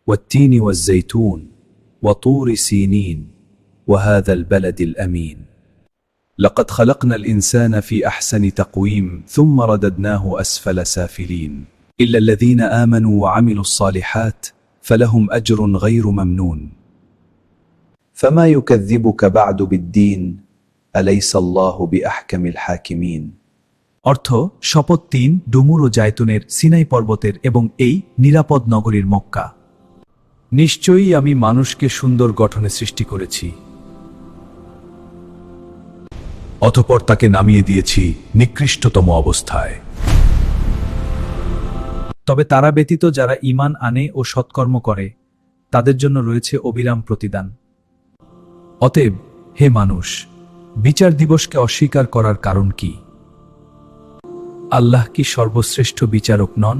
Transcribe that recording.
والتين والزيتون وطور سينين وهذا البلد الأمين لقد خلقنا الإنسان في أحسن تقويم ثم رددناه أسفل سافلين إلا الذين آمنوا وعملوا الصالحات فلهم أجر غير ممنون فما يكذبك بعد بالدين أليس الله بأحكم الحاكمين অর্থ শপথ 3 ডুমুর ও জায়তুনের সিনাই পর্বতের এবং এই নিরাপদ নগরীর মক্কা। নিশ্চয়ই আমি মানুষকে সুন্দর গঠনে সৃষ্টি করেছি, অতঃপর তাকে নামিয়ে দিয়েছি নিকৃষ্টতম অবস্থায়। তবে তারা ব্যতীত যারা ঈমান আনে ও সৎকর্ম করে তাদের জন্য রয়েছে অবিরাম প্রতিদান। অতএব হে মানুষ, বিচার দিবসকে অস্বীকার করার কারণ কি? আল্লাহ কি সর্বশ্রেষ্ঠ বিচারক নন?